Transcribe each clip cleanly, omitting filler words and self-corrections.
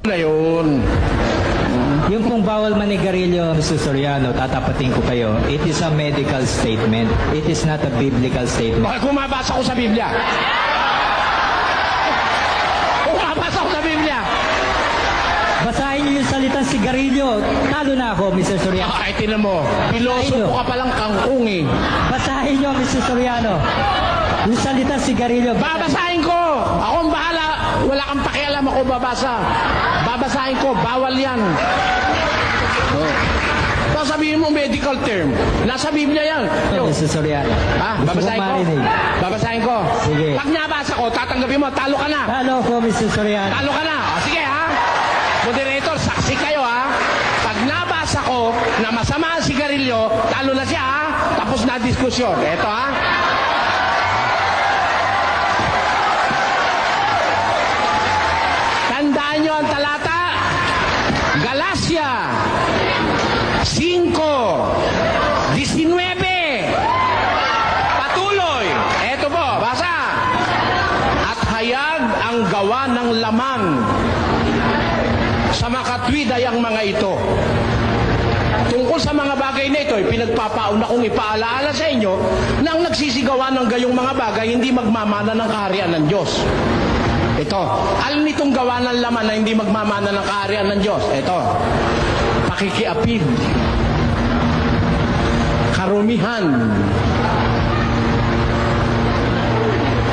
na yun. Yung pong bawal manigarilyo, Mr. Soriano, tatapatin ko kayo, it is a medical statement. It is not a biblical statement. Bakit kumabasa ko sa Biblia? Kumabasa ko sa Biblia. Basahin niyo yung salitang sigarilyo. Talo na ako, Mr. Soriano. Ay, tinan mo. Piloso ka palang kangkong eh. Basahin niyo, Mr. Soriano. Yung salitang sigarilyo. Babasahin ko. Ako ang bahala. Wala kang pakialam ako babasa. Babasahin ko. Bawal yan. Sabihin mo medical term. Nasa Biblia yan. Mr. Soriano. Babasahin ko. Babasahin ko. Sige. Pag nabasa ko, tatanggapin mo. Talo ka na. Talo ko, Mr. Soriano. Talo ka na. Sige ha. Moderator, saksi kayo ha. Pag nabasa ko na masama ang sigarilyo, talo na siya ha. Tapos na diskusyon. Eto ha. Tandaan nyo ang talata. Galacia 5:19. Patuloy. Eto po, basa. At hayag ang gawa ng laman sa makatwid ay ang mga ito. Tungkol sa mga bagay na ito, pinagpapauna kong ipaalaala sa inyo na ang nagsisigawan ng gayong mga bagay hindi magmamana ng kaharian ng Diyos. Ito, alam nitong gawa ng laman na hindi magmamana ng kaharian ng Diyos. Ito, pakikiapid, karumihan.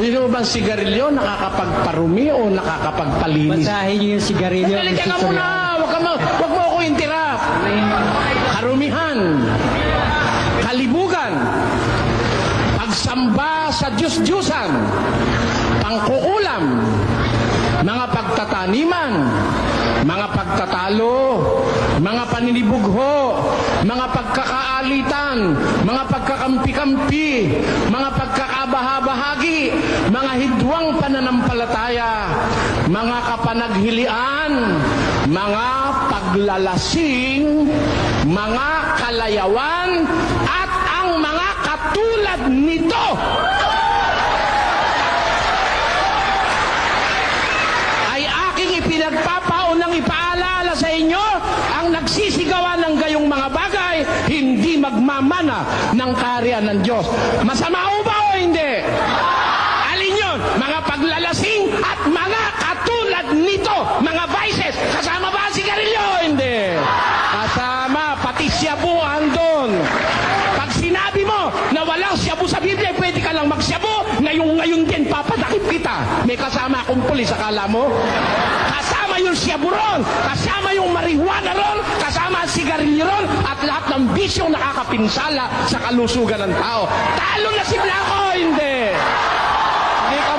Hindi mo bang sigarilyo nakakapagparumi o nakakapagpalinis? Basahin niyo yung sigarilyo, Teka Mr. ka muna! Soriano. Wag mo ako interrupt. Karumihan, kalibugan, pagsamba sa Diyos-Diyusan, pangkukulam, mga pagtataniman, mga pagtatalo, mga paninibugho, mga pagkakaalitan, mga pagkakampi-kampi, mga pagkakabahabahagi, mga hidwang pananampalataya, mga kapanaghilian, mga paglalasing, mga kalayawan, at ang mga katulad nito. Pinagpapaunang ipaalala sa inyo ang nagsisigawan ng gayong mga bagay hindi magmamana ng kaharian ng Diyos. Masama o ba o hindi? Alin yun? Mga paglalasing at mga katulad nito, mga vices. Kasama ba ang sigarilyo o hindi? Kasama, pati syabu andon. Pag sinabi mo na walang syabu sa Biblia, pwede ka lang magsyabu, ngayon din papadakip kita. May kasama akong pulis, akala mo? Kasama yung syabu ron, kasama yung marijuana ron, kasama ang sigarilyo ron, at lahat ng bisyong nakakapinsala sa kalusugan ng tao. Talo na si Blanco, hindi! Hindi ka